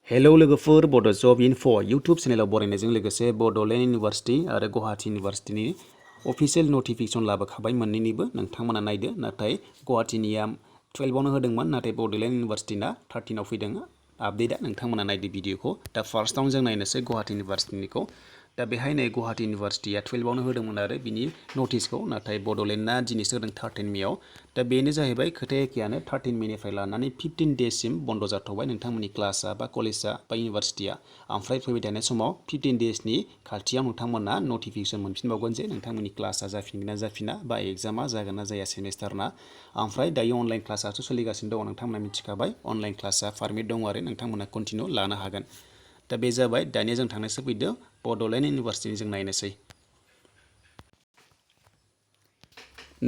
hello लोगोफोर बड' जब info YouTube चेनेलाव बरायनायजों लोगोसे बड'लेण्ड इउनिभार्सिटि आरो गुवाहाटी इउनिभार्सिटिनि अफिसियेल नटिफिकेसन लाबोखाबाय मोननैनिबो नोंथांमोना नायदो नाथाय गुवाहाटीनिया 12आवनो होदोंमोन नाथाय बड'लेण्ड इउनिभार्सिटिना 13आव फैदों आपडेटआ नोंथांमोना नायदो भिडिअखौ दा फार्स्टआवनो जों नायनोसै गुवाहाटी इउनिभार्सिटिनिखौ दा बेहाय नै गुवाहाटी इउनिभार्सिटिया 12आवनो होदोंमोन आरो बिनि नटिसखौ नाथाय बड'लेण्डना दिनैसो होदों 13 मेआव दा बेनो जाहैबाय खोथाया एखेयानो 13 मेनिफ्राय लानानै 15 डेजसिम बन्द जाथ'बाय नोंथांमोननि क्लासआ बा कलेजआ बा इउनिभार्सिटिया ओमफ्राय फैबाय थानाय समाव 15 डेजनि खाथियाव नोंथांमोना नटिफिकेसन मोनफिनबावगोन जे नोंथांमोननि क्लासआ जाफिनगोन ना जाफिना बा एग्जामा जागोन ना जाया सेमिस्टारना ओमफ्राय दायो अनलाइन क्लासआसो सोलिगासिनो दङ नोंथांमोना मिथिखाबाय अनलाइन क्लासआ पारमिट दङ आरो नोंथांमोना कन्टिनिउ लानो हागोन दा बे जाबाय दानिया जों थांनोसै फैदो बड'लेण्ड इउनिभार्सिटिनि जों नायनोसै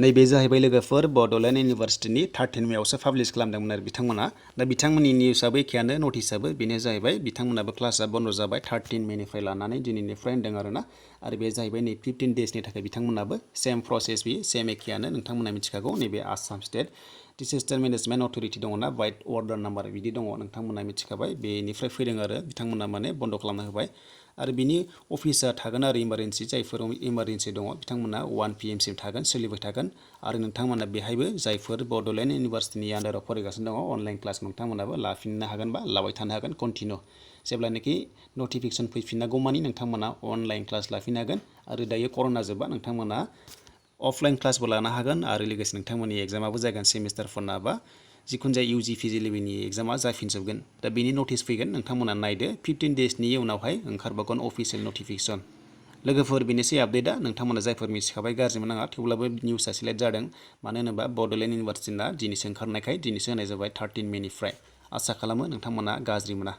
नैबे जाहैबाय लोगोफोर बड'लेण्ड इउनिभार्सिटिनि 13 मेआवसो पाब्लिश खालामदोंमोन आरो बिथांमोना दा बिथांमोननि निउसआबो एखेयानो नटिसआबो बेनो जाहैबाय बिथांमोनाबो क्लासआ बन्द जाबाय 13 मेनिफ्राय लानानै दिनैनिफ्राय होनदों आरोना आरो बे जाहैबाय नै 15 डेजनि थाखाय बिथांमोनाबो सेम प्रसेस बि सेम एखेयानो नोंथांमोना मिथिखागौ नैबे आसाम स्टेट डिसास्टार मेनेजमेन्ट अथरिटि दङना वाइट अर्डार नाम्बार बिदि दङ नोंथांमोना मिथिखाबाय बेनिफ्राय फैदों आरो बिथांमोना माने बन्द खालामना होबाय आरो बिनि अफिसा थागोन आरो इमारजेन्सि जायफोर इमारजेन्सि दङ बिथांमोना 1 PM सिम थागोन सोलिबाय थागोन आरो नोंथांमोना बेहायबो जायफोर बड'लेण्ड इउनिभार्सिटिनि आन्डाराव फरायगासिनो दङ अनलाइन क्लास नोंथांमोनाबो लाफिननो हागोन बा लाबाय थानो हागोन कन्टिनिउ जेब्लानोखि नटिफिकेसन फैफिननांगौमानि नोंथांमोना अनलाइन क्लास लाफिननो हागोन आरो दायो कर'ना जोबबा नोंथांमोना अफलाइन क्लासबो लानो हागोन आरो लोगोसे नोंथांमोननि एग्जामाबो जागोन सेमिस्टारफोरना बा जिखुनु जाया UG PG लेभेलनि एग्जामा जाफिनजोबगोन दा बेनि नटिस फैगोन नोंथांमोना नायदो 15 डेजनि उनावहाय ओंखारबावगोन अफिसियेल नटिफिकेसन लोगोफोर बेनोसै आपडेटआ नोंथांमोना जायफोर मिथिखाबाय गाज्रि मोननाङा थेवब्लाबो निउसआ सिलेक्ट जादों मानो होनोबा बड'लेण्ड इउनिभार्सिटिना दिनैसो ओंखारनायखाय दिनैसो होनाय जाबाय 13 मेनिफ्राय आसा खालामो नोंथांमोना गाज्रि मोना